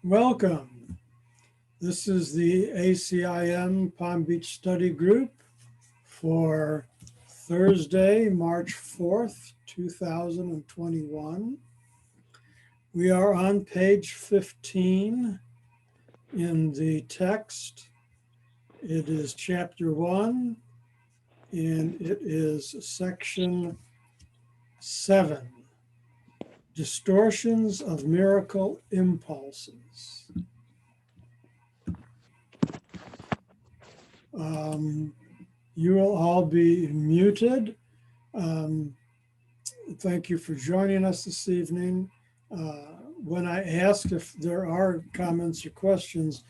Welcome. This is the ACIM Palm Beach Study Group for Thursday, March 4th, 2021. We are on page 15 in the text. It is chapter 1 and it is section 7. Distortions of miracle impulses. You will all be muted. Thank you for joining us this evening. When I ask if there are comments or questions,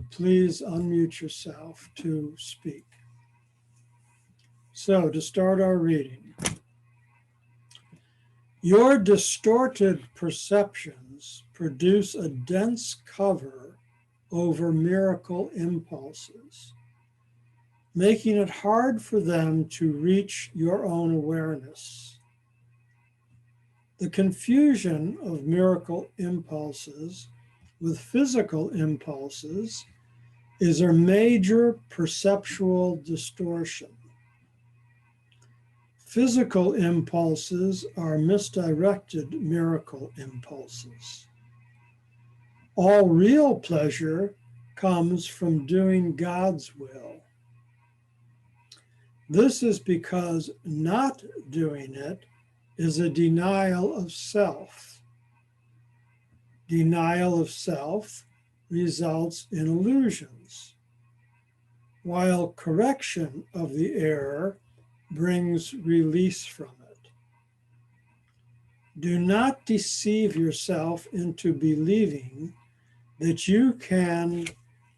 please unmute yourself to speak. So to start our reading. Your distorted perceptions produce a dense cover over miracle impulses, making it hard for them to reach your own awareness. The confusion of miracle impulses with physical impulses is a major perceptual distortion. Physical impulses are misdirected miracle impulses. All real pleasure comes from doing God's will. This is because not doing it is a denial of self. Denial of self results in illusions, while correction of the error brings release from it. Do not deceive yourself into believing that you can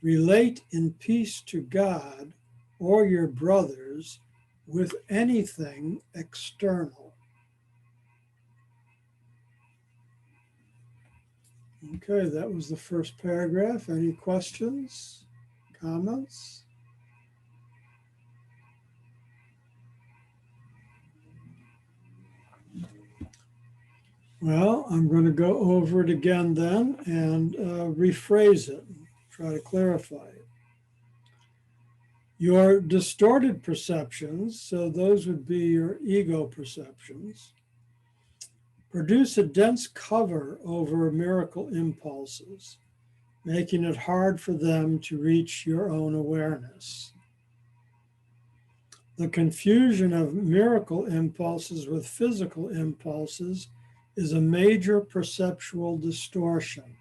relate in peace to God or your brothers with anything external. Okay, that was the first paragraph. Any questions, comments? Well, I'm going to go over it again then and rephrase it, try to clarify it. Your distorted perceptions, so those would be your ego perceptions, produce a dense cover over miracle impulses, making it hard for them to reach your own awareness. The confusion of miracle impulses with physical impulses is a major perceptual distortion.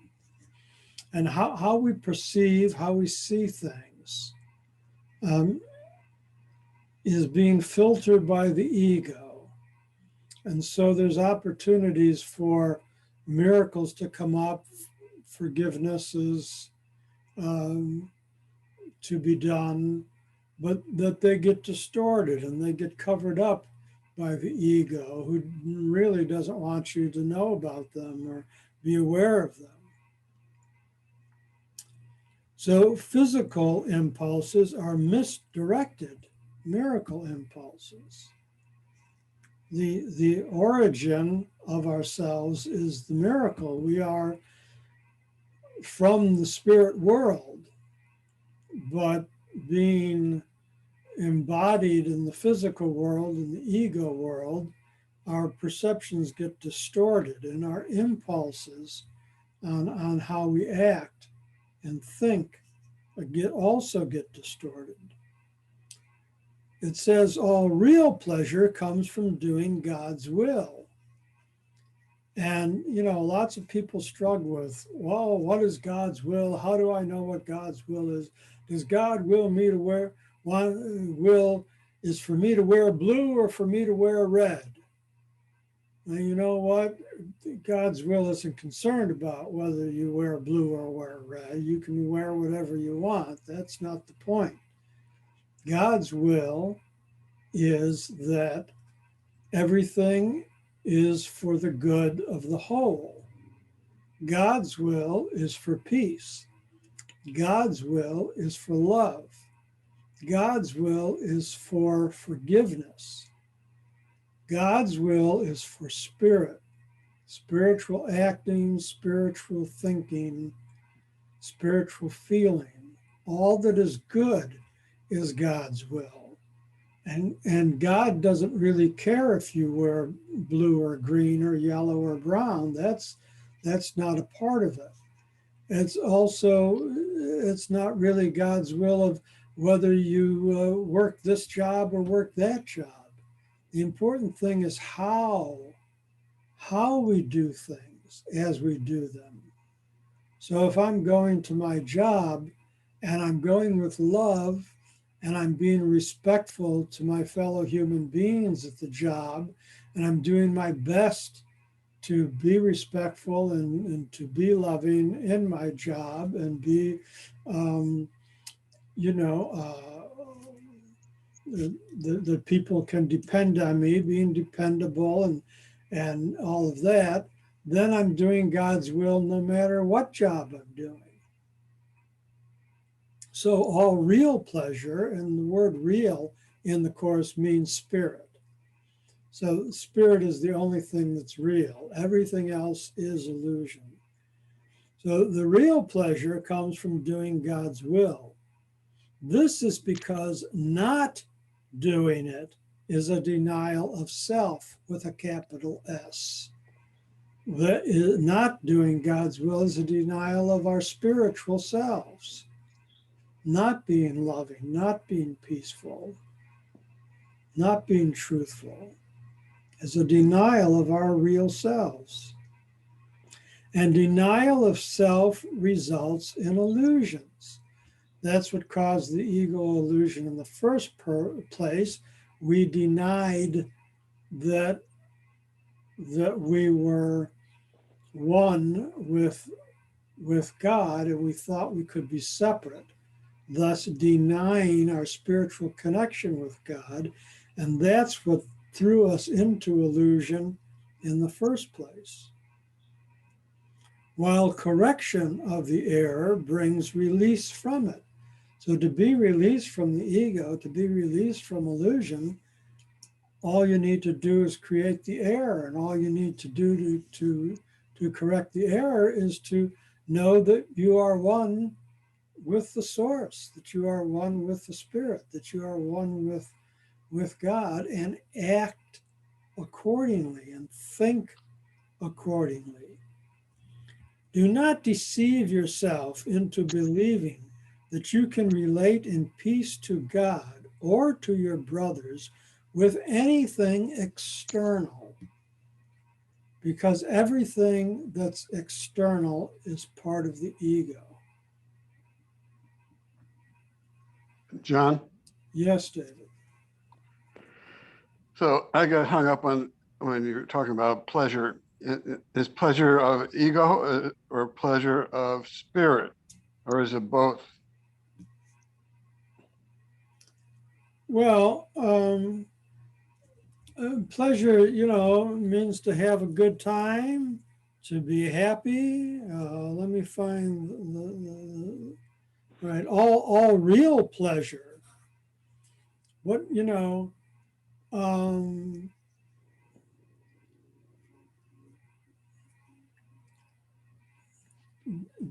And how we perceive, how we see things is being filtered by the ego. And so there's opportunities for miracles to come up, forgivenesses to be done, but that they get distorted and they get covered up by the ego, who really doesn't want you to know about them or be aware of them. So physical impulses are misdirected miracle impulses. The origin of ourselves is the miracle. We are from the spirit world, but being embodied in the physical world, in the ego world, our perceptions get distorted and our impulses on how we act and think also get distorted. It says all real pleasure comes from doing God's will. And, lots of people struggle with, well, what is God's will? How do I know what God's will is? Does God will me to wear, one will is for me to wear blue or for me to wear red? And you know what? God's will isn't concerned about whether you wear blue or wear red. You can wear whatever you want. That's not the point. God's will is that everything is for the good of the whole. God's will is for peace. God's will is for love. God's will is for forgiveness. God's will is for spirit, spiritual acting, spiritual thinking, spiritual feeling. All that is good is God's will. And God doesn't really care if you wear blue or green or yellow or brown. That's not a part of it. It's not really God's will of whether you work this job or work that job. The important thing is how we do things as we do them. So if I'm going to my job and I'm going with love and I'm being respectful to my fellow human beings at the job and I'm doing my best to be respectful and to be loving in my job and be, you know, the people can depend on me, being dependable and all of that, then I'm doing God's will no matter what job I'm doing. So all real pleasure, and the word real in the Course means spirit. So spirit is the only thing that's real. Everything else is illusion. So the real pleasure comes from doing God's will. This is because not doing it is a denial of self with a capital S. Not doing God's will is a denial of our spiritual selves. Not being loving, not being peaceful, not being truthful is a denial of our real selves. And denial of self results in illusions. That's what caused the ego illusion in the first place. We denied that we were one with God, and we thought we could be separate, thus denying our spiritual connection with God. And that's what threw us into illusion in the first place. While correction of the error brings release from it. So to be released from the ego, to be released from illusion, all you need to do is create the error, and all you need to do to correct the error is to know that you are one with the source, that you are one with the spirit, that you are one with God, and act accordingly and think accordingly. Do not deceive yourself into believing that you can relate in peace to God or to your brothers with anything external, because everything that's external is part of the ego. John? Yes, David. So I got hung up on when you were talking about pleasure. Is pleasure of ego or pleasure of spirit, or is it both? Well, pleasure, means to have a good time, to be happy. Let me find right. All real pleasure. What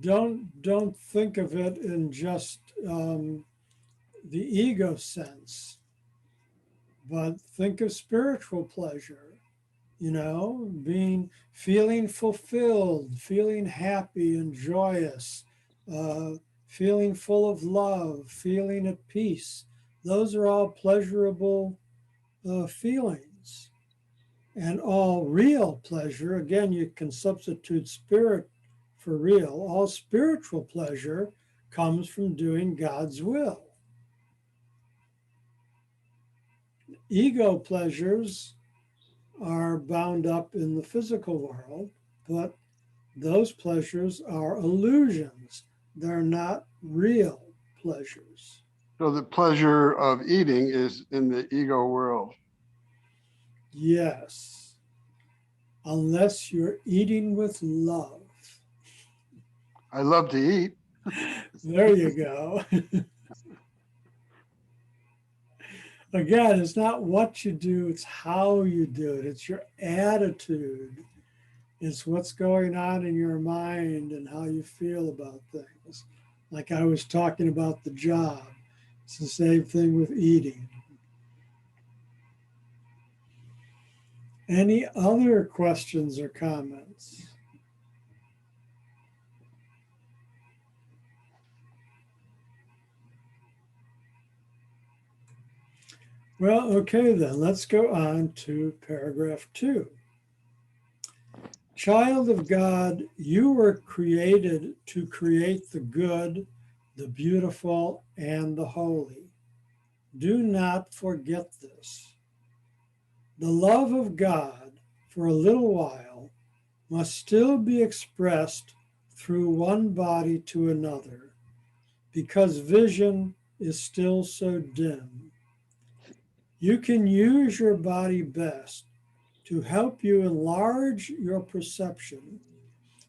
don't think of it in just the ego sense, but think of spiritual pleasure. Feeling fulfilled, feeling happy and joyous, feeling full of love, feeling at peace. Those are all pleasurable feelings. And all real pleasure, again, you can substitute spirit for real. All spiritual pleasure comes from doing God's will. Ego pleasures are bound up in the physical world, but those pleasures are illusions. They're not real pleasures. So the pleasure of eating is in the ego world. Yes, unless you're eating with love. I love to eat. There you go. Again, it's not what you do, it's how you do it. It's your attitude. It's what's going on in your mind and how you feel about things. Like I was talking about the job, it's the same thing with eating. Any other questions or comments? Well, okay then, let's go on to paragraph 2. Child of God, you were created to create the good, the beautiful, and the holy. Do not forget this. The love of God, for a little while, must still be expressed through one body to another, because vision is still so dim. You can use your body best to help you enlarge your perception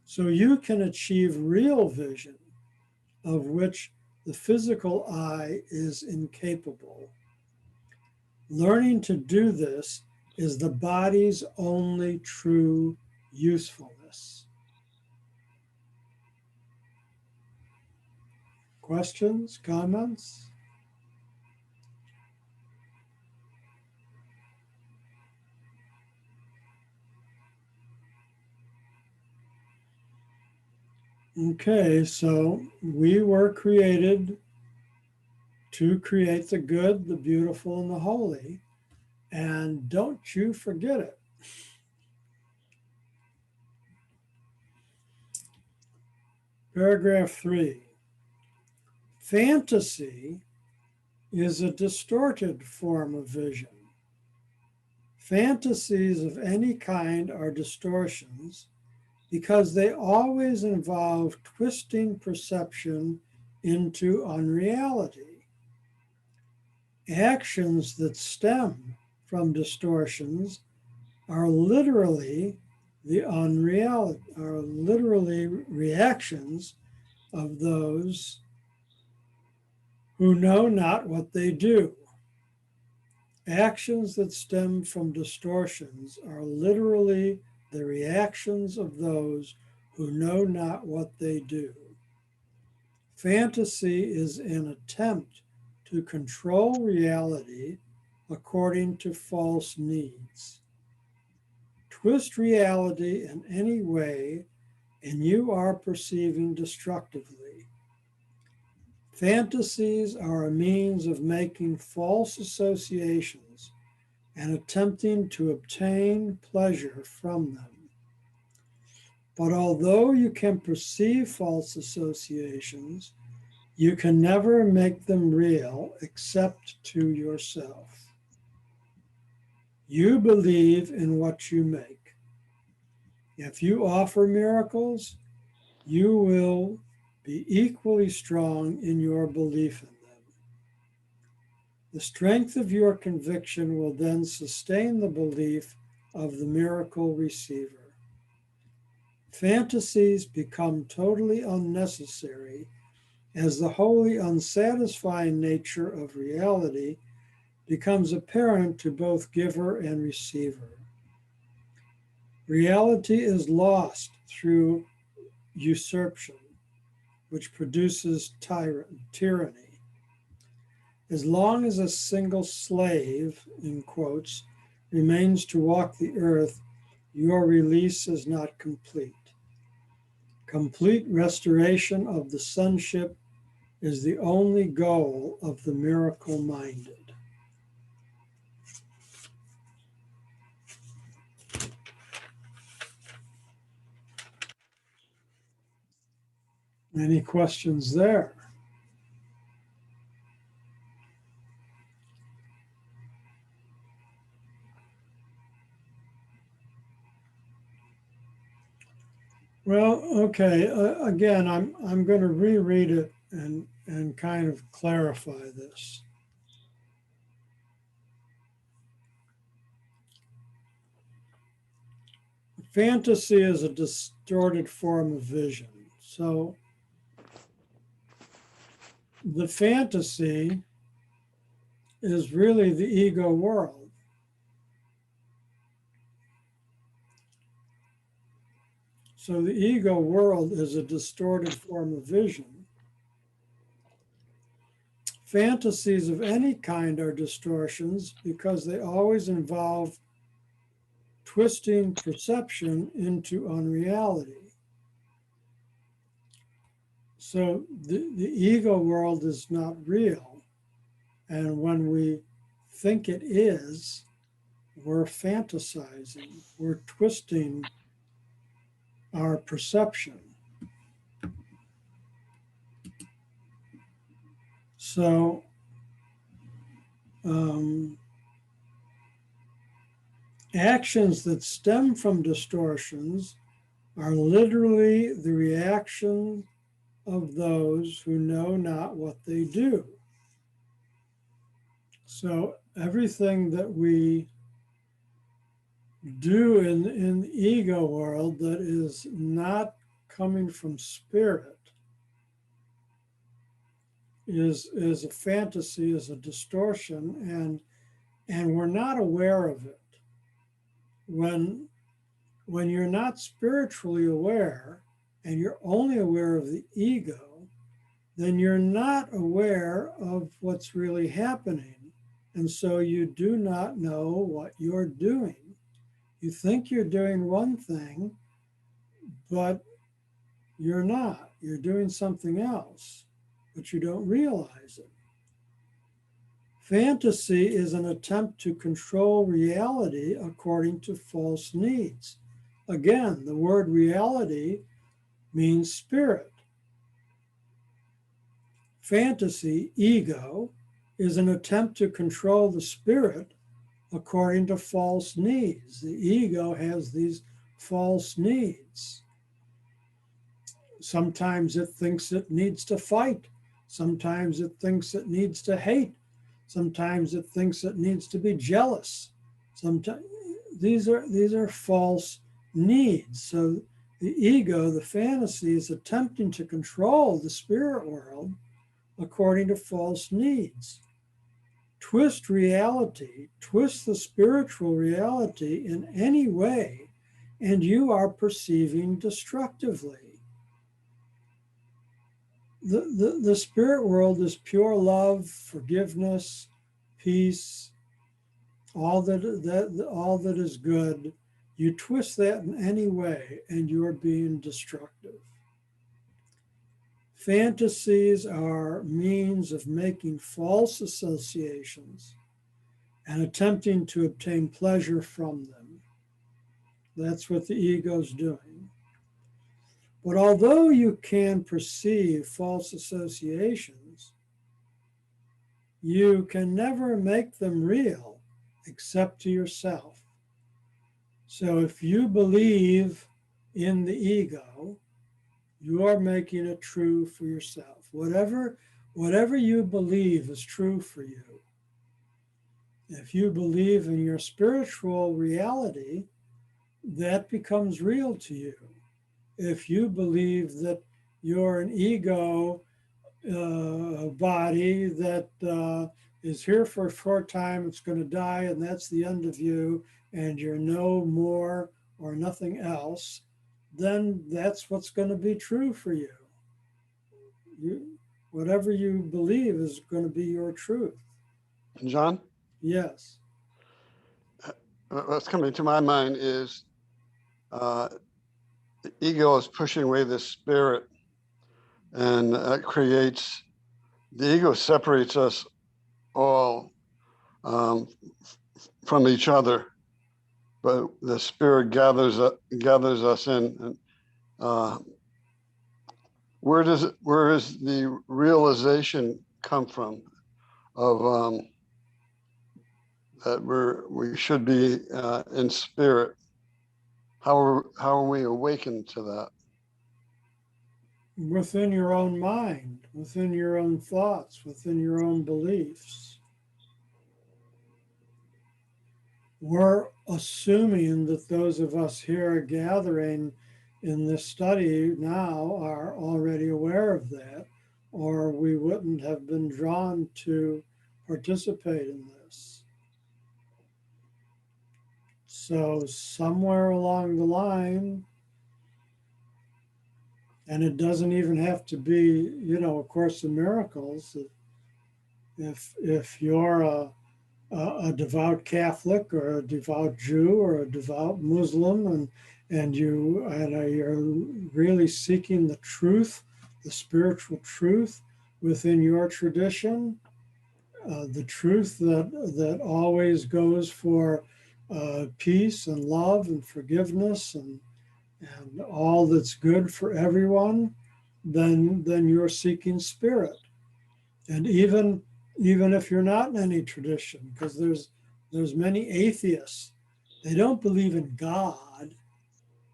so you can achieve real vision, of which the physical eye is incapable. Learning to do this is the body's only true usefulness. Questions, comments? Okay, so we were created to create the good, the beautiful, and the holy. And don't you forget it. Paragraph 3. Fantasy is a distorted form of vision. Fantasies of any kind are distortions because they always involve twisting perception into unreality. Actions that stem from distortions are literally reactions of those who know not what they do. Actions that stem from distortions are literally the reactions of those who know not what they do. Fantasy is an attempt to control reality according to false needs. Twist reality in any way, and you are perceiving destructively. Fantasies are a means of making false associations and attempting to obtain pleasure from them. But although you can perceive false associations, you can never make them real except to yourself. You believe in what you make. If you offer miracles, you will be equally strong in your belief in them. The strength of your conviction will then sustain the belief of the miracle receiver. Fantasies become totally unnecessary as the wholly unsatisfying nature of reality becomes apparent to both giver and receiver. Reality is lost through usurpation, which produces tyranny. As long as a single slave, in quotes, remains to walk the earth, your release is not complete. Complete restoration of the sonship is the only goal of the miracle-minded. Any questions there? Well, okay. Again, I'm going to reread it and kind of clarify this. Fantasy is a distorted form of vision. So the fantasy is really the ego world. So the ego world is a distorted form of vision. Fantasies of any kind are distortions because they always involve twisting perception into unreality. So the ego world is not real. And when we think it is, we're fantasizing, we're twisting our perception. So actions that stem from distortions are literally the reaction of those who know not what they do. So everything that we do in the ego world that is not coming from spirit is a fantasy, is a distortion, and we're not aware of it. When you're not spiritually aware and you're only aware of the ego, then you're not aware of what's really happening. And so you do not know what you're doing. You think you're doing one thing, but you're not. You're doing something else, but you don't realize it. Fantasy is an attempt to control reality according to false needs. Again, the word reality means spirit. Fantasy, ego, is an attempt to control the spirit according to false needs. The ego has these false needs. Sometimes it thinks it needs to fight. Sometimes it thinks it needs to hate. Sometimes it thinks it needs to be jealous. Sometimes these are false needs. So the ego, the fantasy, is attempting to control the spirit world according to false needs. Twist reality, twist the spiritual reality in any way, and you are perceiving destructively. The spirit world is pure love, forgiveness, peace, all that is good. You twist that in any way, and you're being destructive. Fantasies are means of making false associations and attempting to obtain pleasure from them. That's what the ego's doing. But although you can perceive false associations, you can never make them real except to yourself. So if you believe in the ego, you are making it true for yourself. Whatever you believe is true for you. If you believe in your spiritual reality, that becomes real to you. If you believe that you're an ego body that is here for a short time, it's going to die, and that's the end of you, and you're no more or nothing else, then that's what's going to be true for you. Whatever you believe is going to be your truth. John, Yes. what's coming to my mind is the ego is pushing away the spirit, and creates, the ego separates us all from each other, but the spirit gathers us in. And where does the realization come from of that we should be in spirit? How are we awakened to that? Within your own mind, within your own thoughts, within your own beliefs. We're assuming that those of us here gathering in this study now are already aware of that, or we wouldn't have been drawn to participate in this. So somewhere along the line, And it doesn't even have to be, A Course in Miracles. If you're a devout Catholic or a devout Jew or a devout Muslim, you're really seeking the truth, the spiritual truth within your tradition, the truth that always goes for peace and love and forgiveness and all that's good for everyone, then you're seeking spirit. And even if you're not in any tradition, because there's many atheists, they don't believe in God,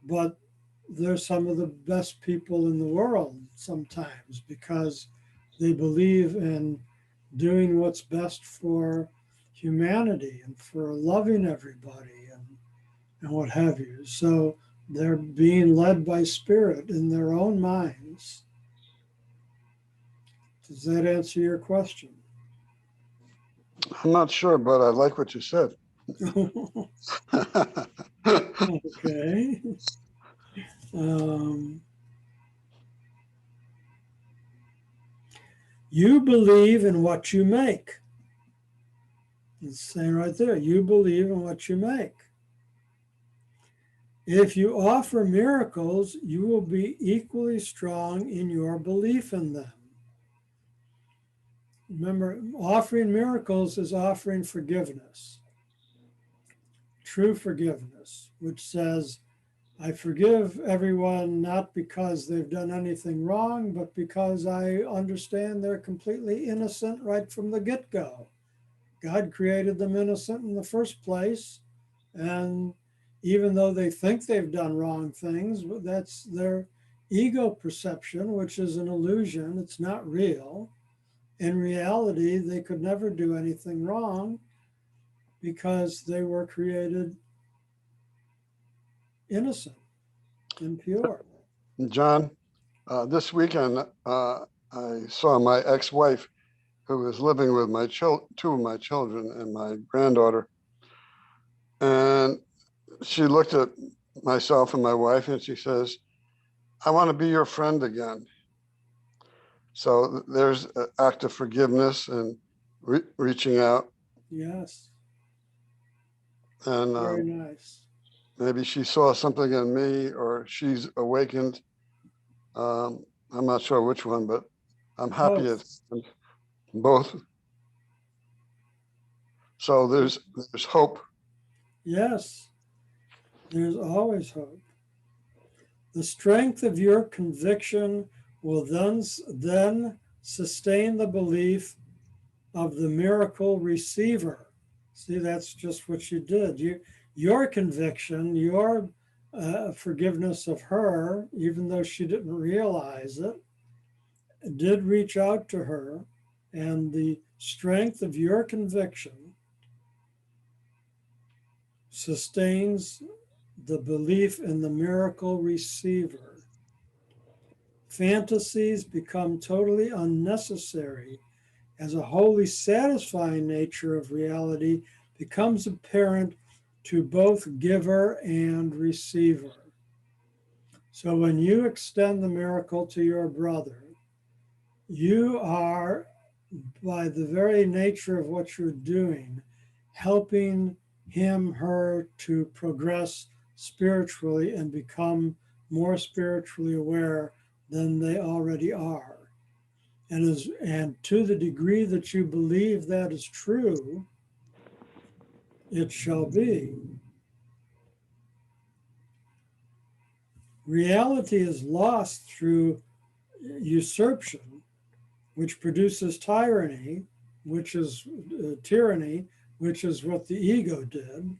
but they're some of the best people in the world sometimes because they believe in doing what's best for humanity and for loving everybody and what have you. So they're being led by spirit in their own minds. Does that answer your question? I'm not sure, but I like what you said. Okay. Um, you believe in what you make. It's saying right there, you believe in what you make. If you offer miracles, you will be equally strong in your belief in them. Remember, offering miracles is offering forgiveness, true forgiveness, which says, I forgive everyone not because they've done anything wrong, but because I understand they're completely innocent right from the get-go. God created them innocent in the first place, and even though they think they've done wrong things, that's their ego perception, which is an illusion. It's not real. In reality, they could never do anything wrong because they were created innocent and pure. John, this weekend, I saw my ex-wife who was living with two of my children and my granddaughter. And she looked at myself and my wife and she says, I want to be your friend again. So there's an act of forgiveness and reaching out. Yes, And very nice. maybe she saw something in me or she's awakened. I'm not sure which one, but I'm happy at Both. both. So there's hope. Yes, there's always hope. The strength of your conviction will then sustain the belief of the miracle receiver. See, that's just what you did. Your conviction, your forgiveness of her, even though she didn't realize it, did reach out to her, and the strength of your conviction sustains the belief in the miracle receiver. Fantasies become totally unnecessary as a wholly satisfying nature of reality becomes apparent to both giver and receiver. So when you extend the miracle to your brother, you are, by the very nature of what you're doing, helping him, her to progress spiritually and become more spiritually aware than they already are. And to the degree that you believe that is true, it shall be. Reality is lost through usurpation, which produces tyranny, which is what the ego did.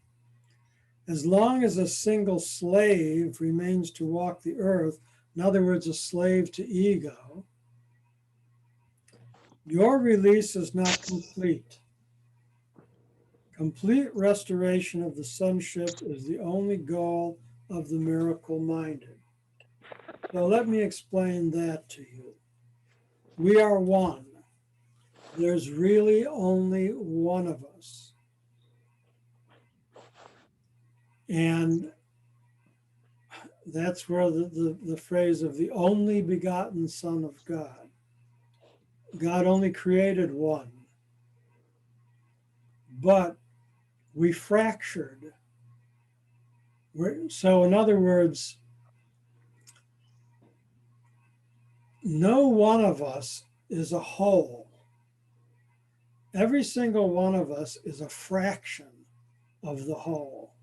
As long as a single slave remains to walk the earth, in other words, a slave to ego, your release is not complete. Complete restoration of the sonship is the only goal of the miracle minded. So let me explain that to you. We are one. There's really only one of us. And That's where the phrase of the only begotten Son of God. God only created one, but we fractured. So in other words, no one of us is a whole. Every single one of us is a fraction of the whole.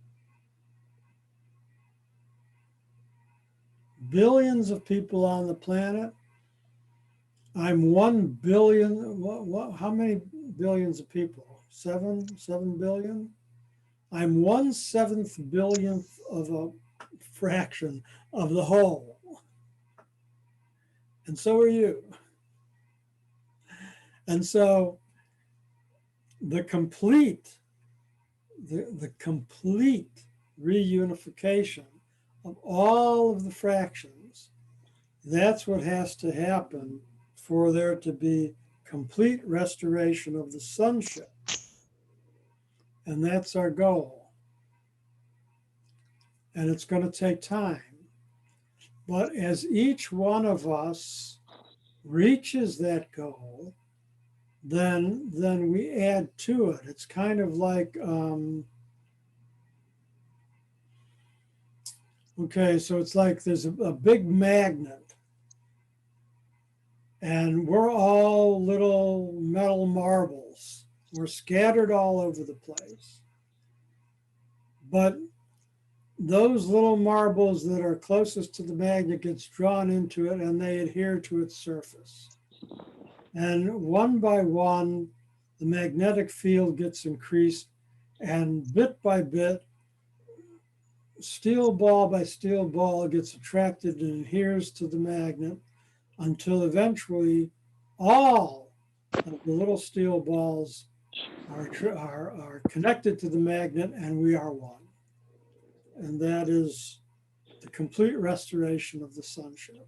Billions of people on the planet. I'm 1 billion. How many billions of people? 7 billion? I'm 1/7 billionth of a fraction of the whole. And so are you. And so the complete reunification of all of the fractions, that's what has to happen for there to be complete restoration of the sonship. And that's our goal. And it's going to take time. But as each one of us reaches that goal, then we add to it. It's kind of like, okay, so it's like there's a big magnet, and we're all little metal marbles. We're scattered all over the place. But those little marbles that are closest to the magnet gets drawn into it and they adhere to its surface. And one by one, the magnetic field gets increased, and bit by bit, steel ball by steel ball gets attracted and adheres to the magnet until eventually all of the little steel balls are connected to the magnet and we are one. And that is the complete restoration of the sonship.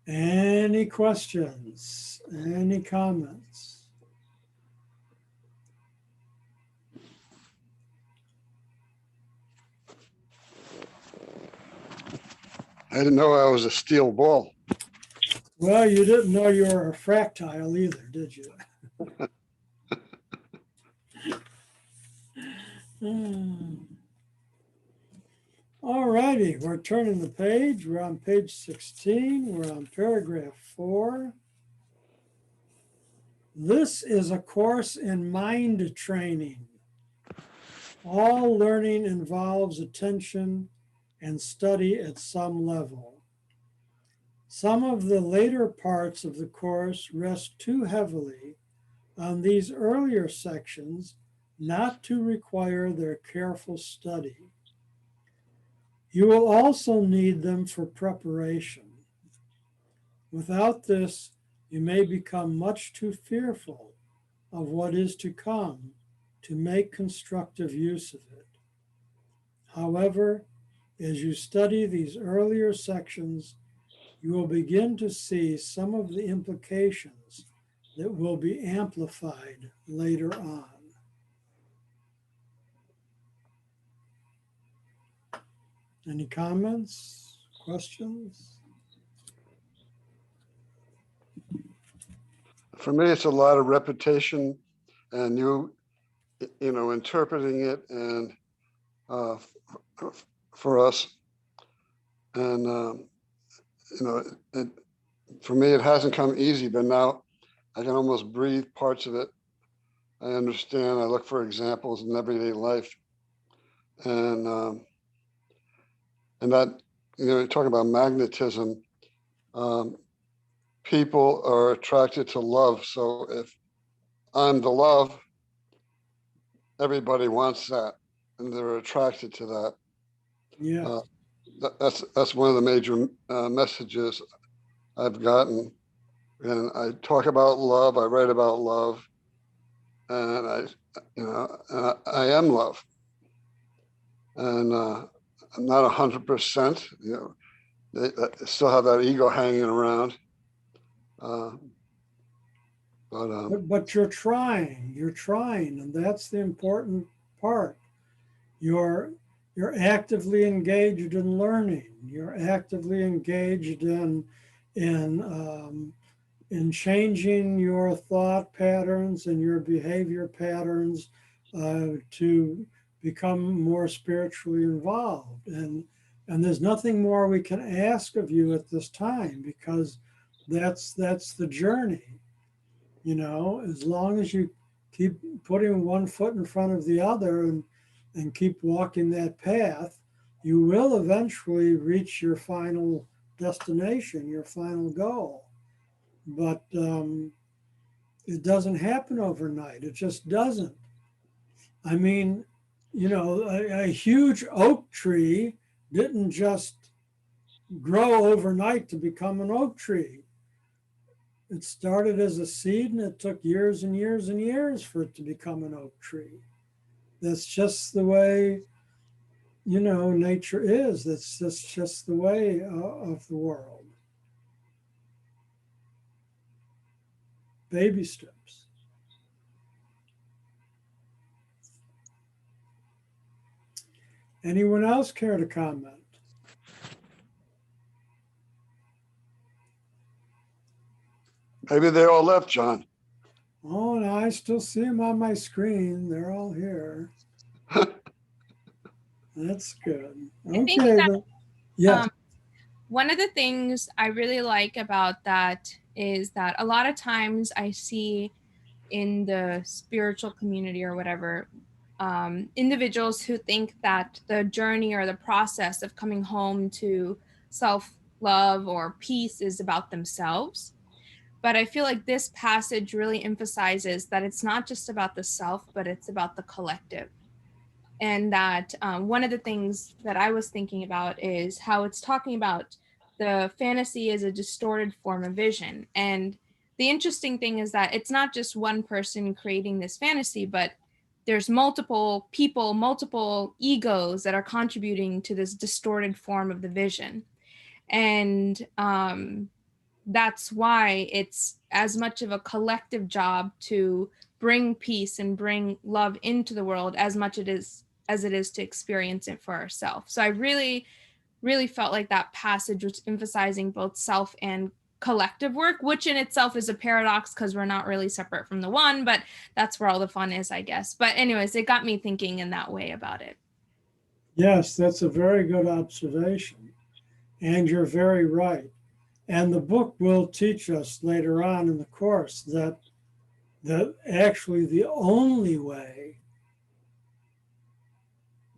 Any questions? Any comments? I didn't know I was a steel ball. Well, you didn't know you were a fractile either, did you? All righty, we're turning the page. We're on page 16. We're on paragraph 4. This is a course in mind training. All learning involves attention and study at some level. Some of the later parts of the course rest too heavily on these earlier sections not to require their careful study. You will also need them for preparation. Without this, you may become much too fearful of what is to come to make constructive use of it. However, as you study these earlier sections, you will begin to see some of the implications that will be amplified later on. Any comments, questions? For me, it's a lot of repetition, and you know, interpreting it, and for us, and you know, for me, it hasn't come easy, but now I can almost breathe parts of it. I understand. I look for examples in everyday life, and that, you know, talking about magnetism. People are attracted to love. So if I'm the love, everybody wants that, and they're attracted to that. Yeah. That's one of the major messages I've gotten. And I talk about love. I write about love, and I am love. And I'm not 100%. You know, they still have that ego hanging around. But but you're trying, and that's the important part. You're you're actively engaged in learning. You're actively engaged in in changing your thought patterns and your behavior patterns to become more spiritually involved. And there's nothing more we can ask of you at this time because that's the journey. You know, as long as you keep putting one foot in front of the other and keep walking that path, you will eventually reach your final destination, your final goal. But it doesn't happen overnight. It just doesn't. I mean, you know, a huge oak tree didn't just grow overnight to become an oak tree. It started as a seed and it took years and years and years for it to become an oak tree. That's just the way, you know, nature is. That's just the way of the world. Baby steps. Anyone else care to comment? maybe they all left, John. Oh, and I still see them on my screen. They're all here. That's good. I think Okay. that Yes. one of the things I really like about that is that a lot of times I see in the spiritual community or whatever, individuals who think that the journey or the process of coming home to self love or peace is about themselves. But I feel like this passage really emphasizes that it's not just about the self, but it's about the collective. And that one of the things that I was thinking about is how it's talking about the fantasy is a distorted form of vision. And the interesting thing is that it's not just one person creating this fantasy, but there's multiple people, multiple egos that are contributing to this distorted form of the vision. And that's why it's as much of a collective job to bring peace and bring love into the world as much as it is to experience it for ourselves. So I really, really felt like that passage was emphasizing both self and collective work, which in itself is a paradox because we're not really separate from the one, but that's where all the fun is, I guess. But anyways, it got me thinking in that way about it. Yes, that's a very good observation. And you're very right. And the book will teach us later on in the course that actually the only way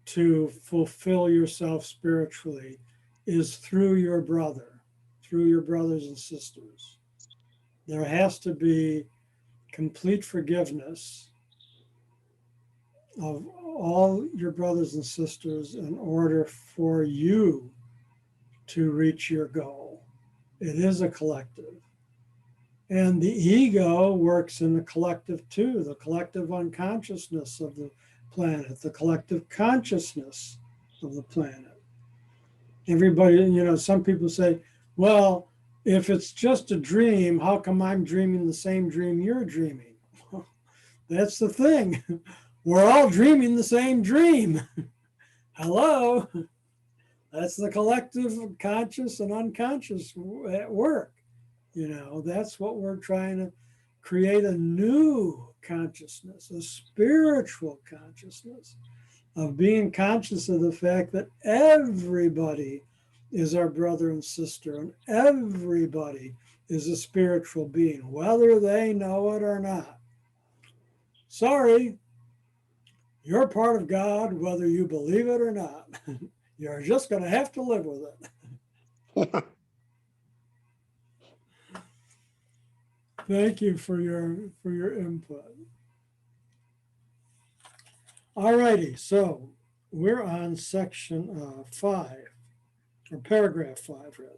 to fulfill yourself spiritually is through your brother, through your brothers and sisters. There has to be complete forgiveness of all your brothers and sisters in order for you to reach your goal. It is a collective. And the ego works in the collective too, the collective unconsciousness of the planet, the collective consciousness of the planet. Everybody, you know, some people say, well, if it's just a dream, how come I'm dreaming the same dream you're dreaming? Well, that's the thing. We're all dreaming the same dream. Hello. That's the collective conscious and unconscious at work. You know, that's what we're trying to create, a new consciousness, a spiritual consciousness of being conscious of the fact that everybody is our brother and sister and everybody is a spiritual being, whether they know it or not. Sorry, you're part of God, whether you believe it or not. You're just going to have to live with it. Thank you for your input. All righty, so we're on section 5, or paragraph 5 rather.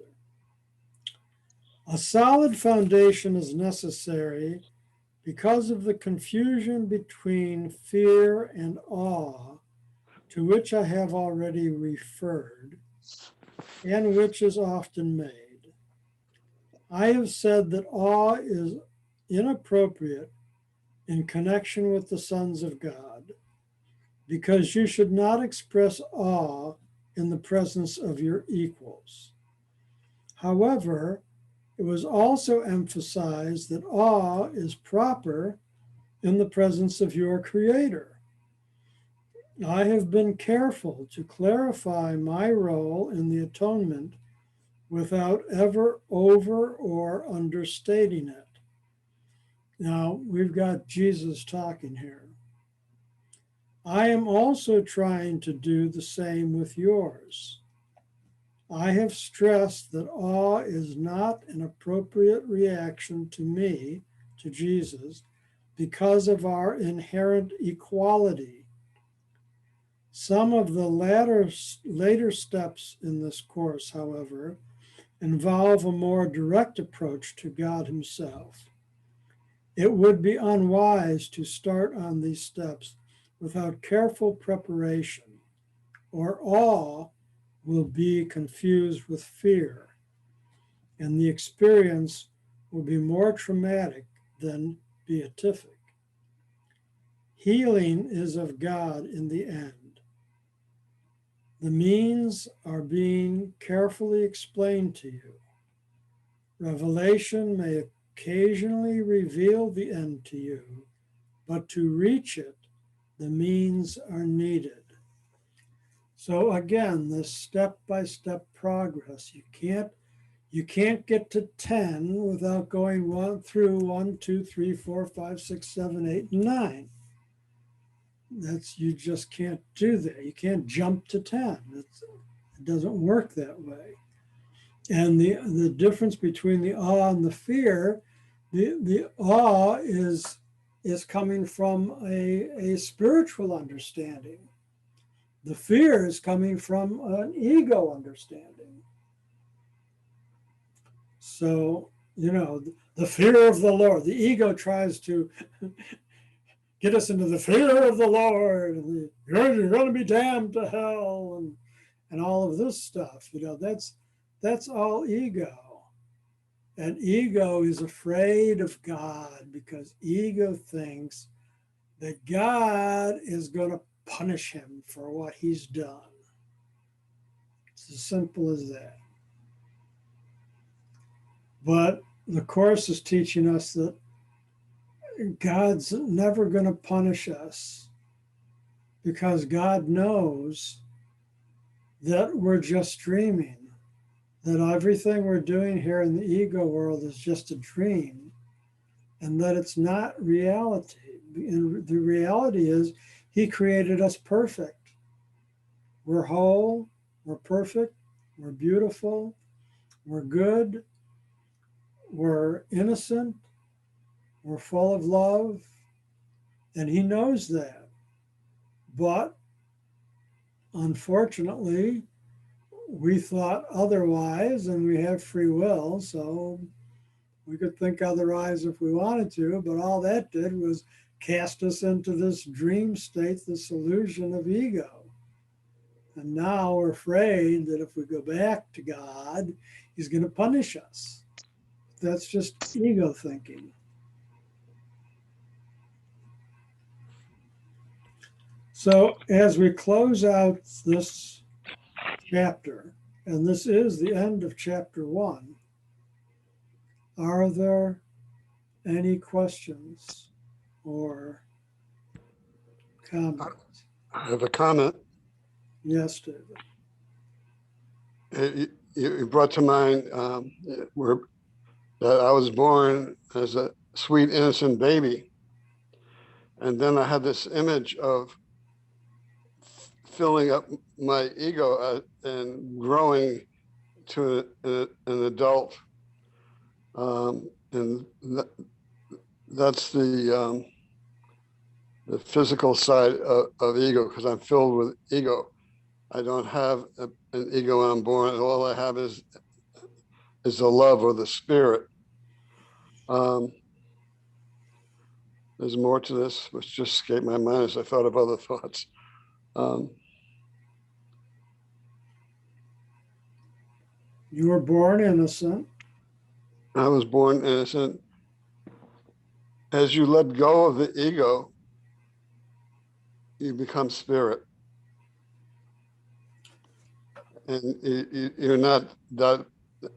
A solid foundation is necessary because of the confusion between fear and awe, to which I have already referred, and which is often made. I have said that awe is inappropriate in connection with the sons of God, because you should not express awe in the presence of your equals. However, it was also emphasized that awe is proper in the presence of your Creator. I have been careful to clarify my role in the atonement without ever over or understating it. Now, we've got Jesus talking here. I am also trying to do the same with yours. I have stressed that awe is not an appropriate reaction to me, to Jesus, because of our inherent equality. Some of the later steps in this course, however, involve a more direct approach to God Himself. It would be unwise to start on these steps without careful preparation, or awe will be confused with fear, and the experience will be more traumatic than beatific. Healing is of God in the end. The means are being carefully explained to you. Revelation may occasionally reveal the end to you, but to reach it, the means are needed. So again, this step-by-step progress, you can't get to 10 without going through 1, 2, 3, 4, 5, 6, 7, 8, and 9. You just can't do that. You can't jump to 10. It doesn't work that way. And the difference between the awe and the fear, the awe is coming from a spiritual understanding. The fear is coming from an ego understanding. So, the fear of the Lord, the ego tries to get us into the fear of the Lord, and you're going to be damned to hell, and all of this stuff. That's all ego. And ego is afraid of God because ego thinks that God is going to punish him for what he's done. It's as simple as that. But the Course is teaching us that God's never going to punish us because God knows that we're just dreaming, that everything we're doing here in the ego world is just a dream, and that it's not reality. And the reality is He created us perfect. We're whole, we're perfect, we're beautiful, we're good, we're innocent, we're full of love, and He knows that. But unfortunately, we thought otherwise, and we have free will, so we could think otherwise if we wanted to, but all that did was cast us into this dream state, this illusion of ego. And now we're afraid that if we go back to God, He's going to punish us. That's just ego thinking. So as we close out this chapter, and this is the end of chapter 1, are there any questions or comments? I have a comment. Yes, David. You brought to mind where that I was born as a sweet, innocent baby. And then I had this image of filling up my ego and growing to an adult. And that's the physical side of ego, because I'm filled with ego. I don't have an ego when I'm born. All I have is the love or the spirit. There's more to this, which just escaped my mind as I thought of other thoughts. You were born innocent. I was born innocent. as you let go of the ego, you become spirit. And you're not that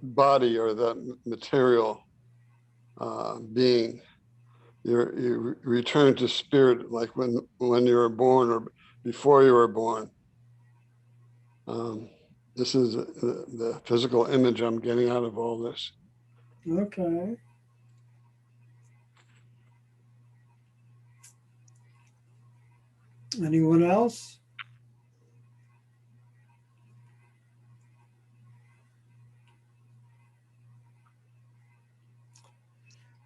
body or that material being. You return to spirit, like when you were born or before you were born. This is the physical image I'm getting out of all this. Okay. Anyone else?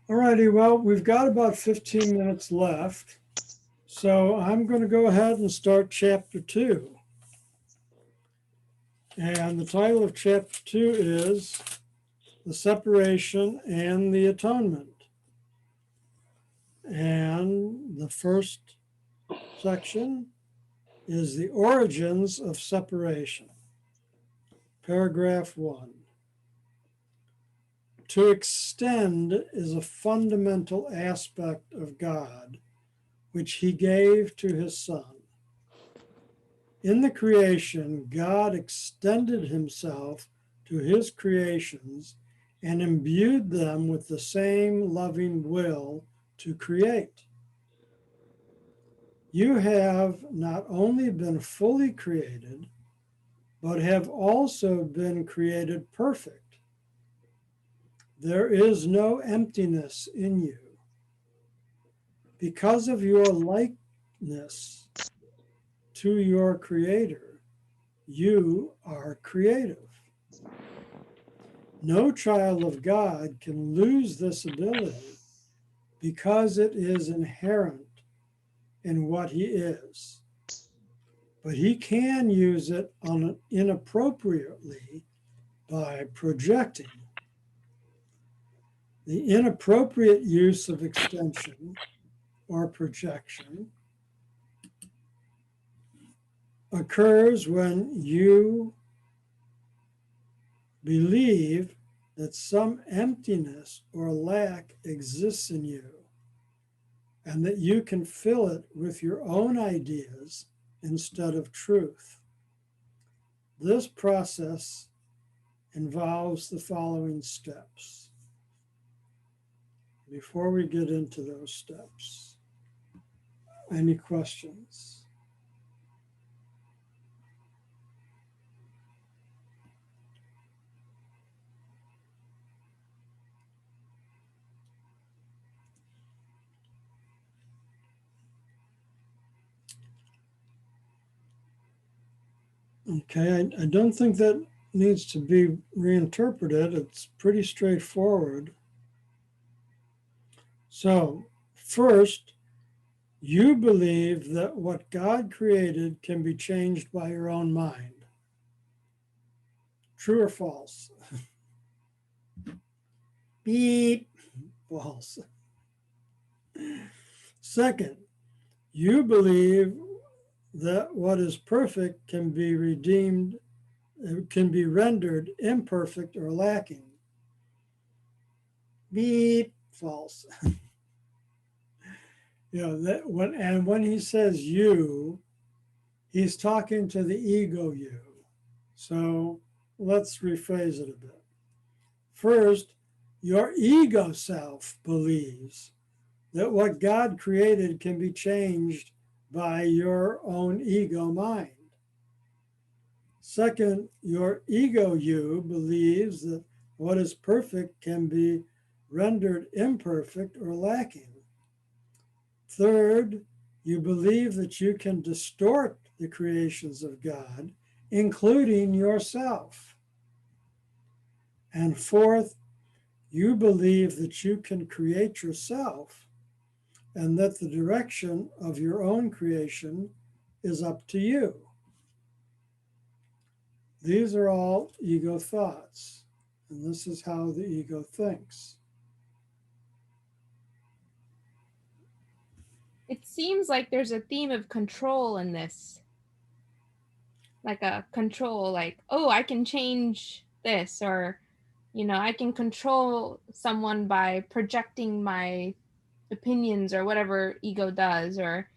All righty, well, we've got about 15 minutes left. So I'm going to go ahead and start chapter 2. And the title of chapter 2 is The Separation and the Atonement. And the first section is the origins of separation. Paragraph 1. To extend is a fundamental aspect of God, which he gave to his Son. In the creation, God extended himself to his creations and imbued them with the same loving will to create. You have not only been fully created, but have also been created perfect. There is no emptiness in you. Because of your likeness to your Creator, you are creative. No child of God can lose this ability because it is inherent in what he is. But he can use it inappropriately by projecting. The inappropriate use of extension or projection occurs when you believe that some emptiness or lack exists in you and that you can fill it with your own ideas instead of truth. This process involves the following steps. Before we get into those steps, any questions? Okay, I don't think that needs to be reinterpreted. It's pretty straightforward. So, first, you believe that what God created can be changed by your own mind. True or false? Beep. False. Second, you believe that what is perfect can be redeemed, can be rendered imperfect or lacking. Beep. False. When he says you, he's talking to the ego you. So let's rephrase it a bit. First, your ego self believes that what God created can be changed by your own ego mind. Second, your ego you believes that what is perfect can be rendered imperfect or lacking. Third, you believe that you can distort the creations of God, including yourself. And fourth, you believe that you can create yourself and that the direction of your own creation is up to you. These are all ego thoughts, and this is how the ego thinks. It seems like there's a theme of control in this. Like a control, like, oh, I can change this, or, I can control someone by projecting my opinions or whatever ego does, or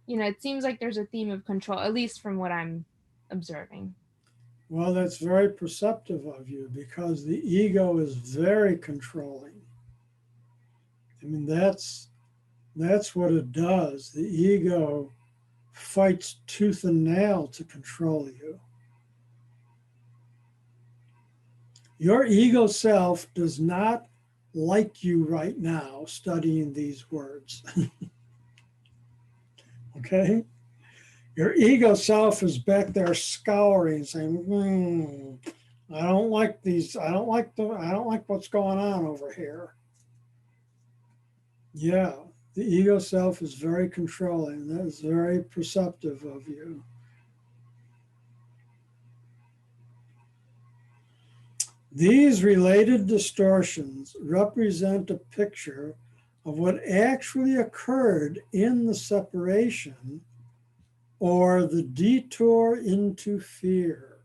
it seems like there's a theme of control, at least from what I'm observing. Well, that's very perceptive of you because the ego is very controlling. I mean, that's what it does. The ego fights tooth and nail to control you. Your ego self does not like you right now studying these words. Okay? Your ego self is back there scouring, saying, I don't like these, I don't like what's going on over here. Yeah, the ego self is very controlling. That is very perceptive of you. These related distortions represent a picture of what actually occurred in the separation or the detour into fear.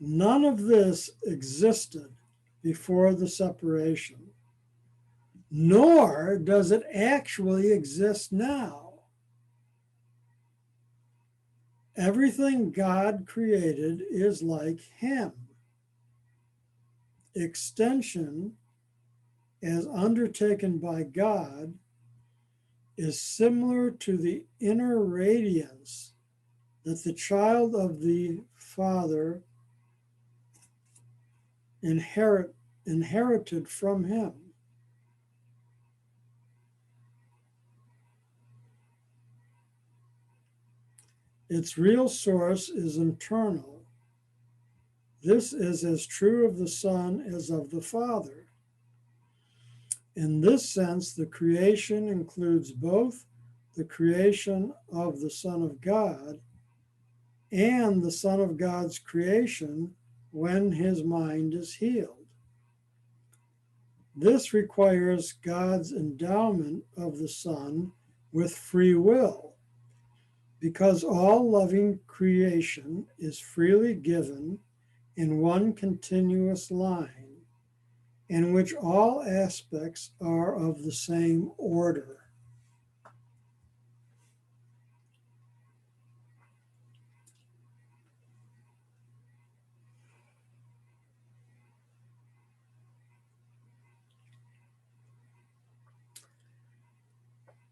None of this existed before the separation, nor does it actually exist now. Everything God created is like Him. Extension, as undertaken by God, is similar to the inner radiance that the child of the Father inherited from Him. Its real source is internal. This is as true of the Son as of the Father. In this sense, the creation includes both the creation of the Son of God and the Son of God's creation when his mind is healed. This requires God's endowment of the Son with free will, because all loving creation is freely given in one continuous line, in which all aspects are of the same order.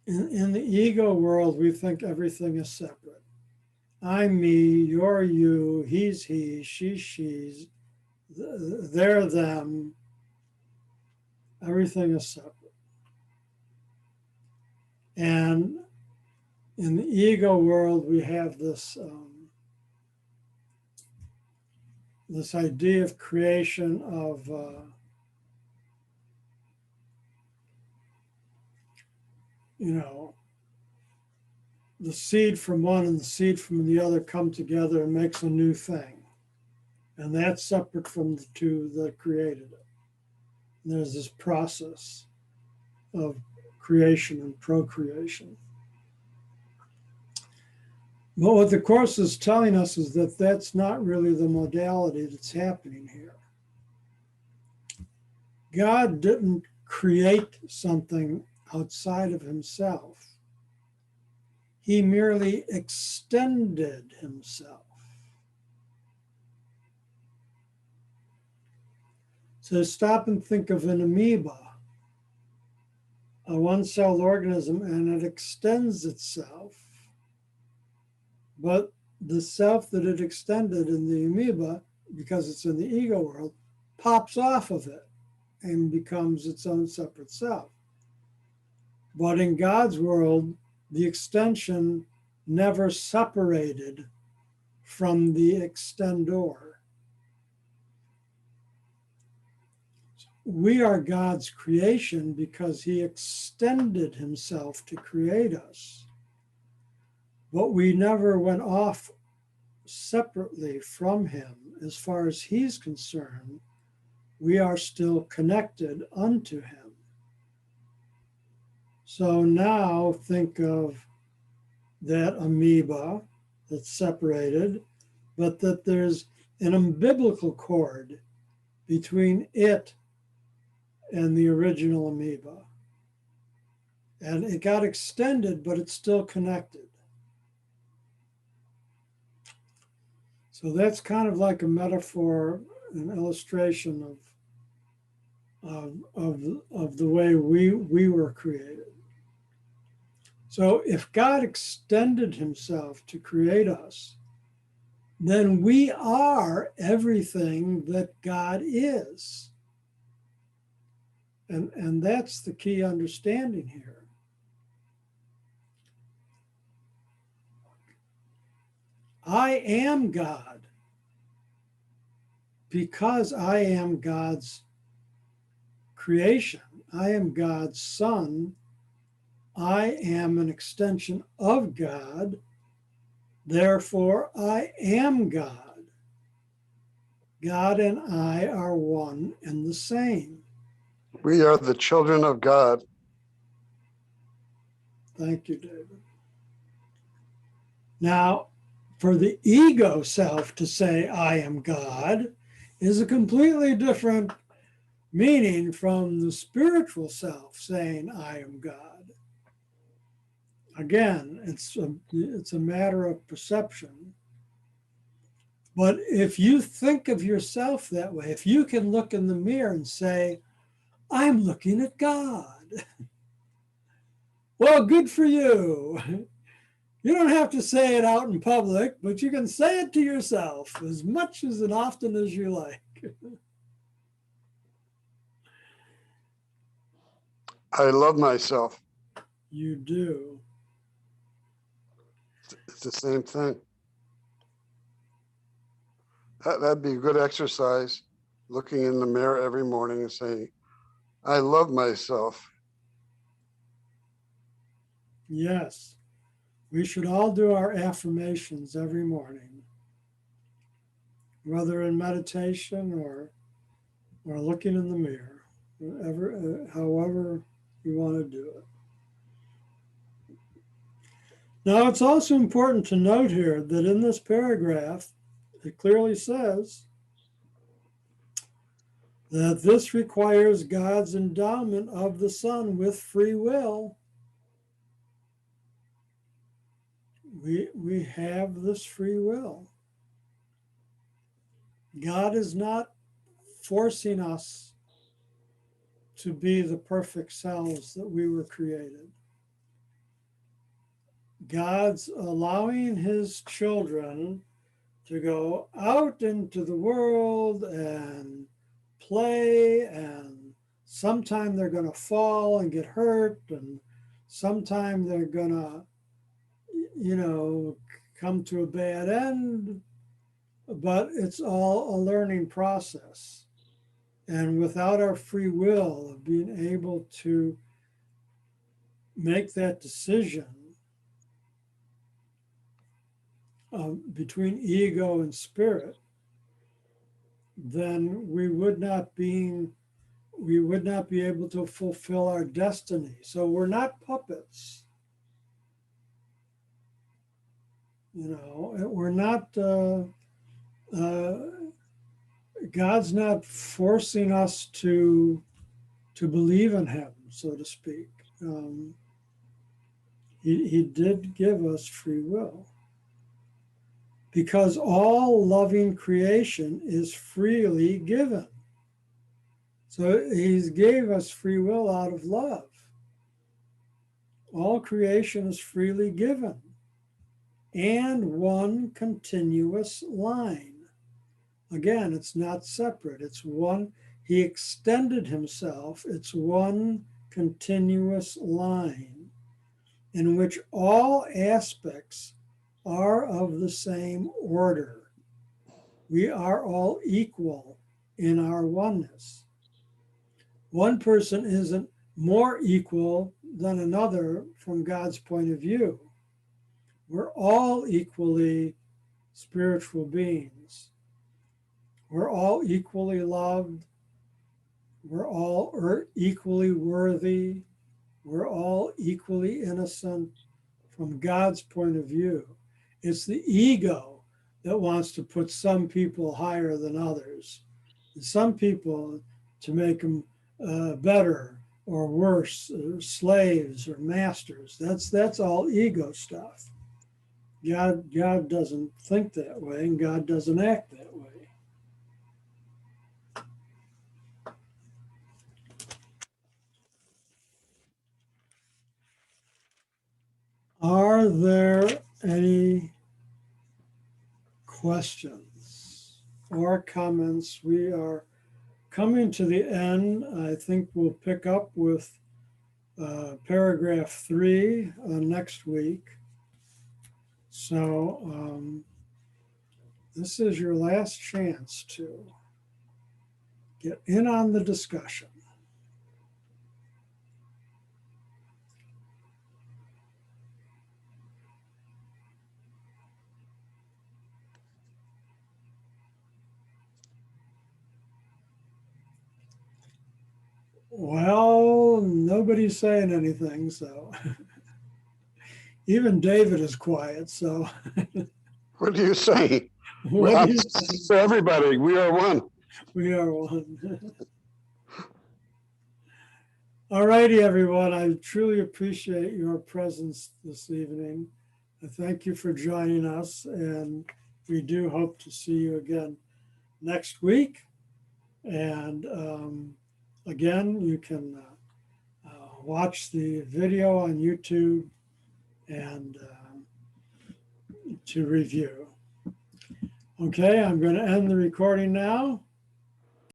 In the ego world, we think everything is separate. I'm me, you're you, he's he, she's, they're them. Everything is separate. And in the ego world, we have this this idea of creation of the seed from one and the seed from the other come together and makes a new thing. And that's separate from the two that created it. And there's this process of creation and procreation. But what the Course is telling us is that that's not really the modality that's happening here. God didn't create something outside of himself. He merely extended himself. So stop and think of an amoeba, a one-celled organism, and it extends itself. But the self that it extended in the amoeba, because it's in the ego world, pops off of it and becomes its own separate self. But in God's world, the extension never separated from the extendor. We are God's creation because he extended himself to create us. But we never went off separately from him. As far as he's concerned, we are still connected unto him. So now think of that amoeba that's separated, but that there's an umbilical cord between it and the original amoeba. And it got extended, but it's still connected. So that's kind of like a metaphor, an illustration of the way we were created. So if God extended himself to create us, then we are everything that God is. And that's the key understanding here. I am God because I am God's creation. I am God's son. I am an extension of God. Therefore, I am God. God and I are one and the same. We are the children of God. Thank you, David. Now, for the ego self to say, I am God, is a completely different meaning from the spiritual self saying, I am God. Again, it's a matter of perception. But if you think of yourself that way, if you can look in the mirror and say, I'm looking at God, well, good for you. You don't have to say it out in public, but you can say it to yourself as much as and often as you like. I love myself. You do. It's the same thing. That'd be a good exercise, looking in the mirror every morning and saying, I love myself. Yes. We should all do our affirmations every morning, whether in meditation or looking in the mirror, however you want to do it. Now, it's also important to note here that in this paragraph, it clearly says that this requires God's endowment of the Son with free will. We have this free will. God is not forcing us to be the perfect selves that we were created. God's allowing his children to go out into the world and play, and sometime they're going to fall and get hurt, and sometime they're going to, come to a bad end, but it's all a learning process. And without our free will of being able to make that decision between ego and spirit, then we would not be able to fulfill our destiny. So we're not puppets. We're not. God's not forcing us to believe in him, so to speak. He did give us free will, because all loving creation is freely given. So he gave us free will out of love. All creation is freely given, and one continuous line. Again, it's not separate. It's one. He extended himself. It's one continuous line in which all aspects are of the same order. We are all equal in our oneness. One person isn't more equal than another from God's point of view. We're all equally spiritual beings. We're all equally loved. We're all equally worthy. We're all equally innocent from God's point of view. It's the ego that wants to put some people higher than others, and some people to make them better or worse, or slaves or masters. That's all ego stuff. God doesn't think that way, and God doesn't act that way. Are there any questions or comments? We are coming to the end. I think we'll pick up with paragraph 3 next week. So this is your last chance to get in on the discussion. Well, nobody's saying anything, so even David is quiet. So What do you say? what do you think? For everybody, we are one. We are one. All righty, everyone. I truly appreciate your presence this evening. I thank you for joining us, and we do hope to see you again next week. And again, you can watch the video on YouTube and to review. Okay, I'm going to end the recording now.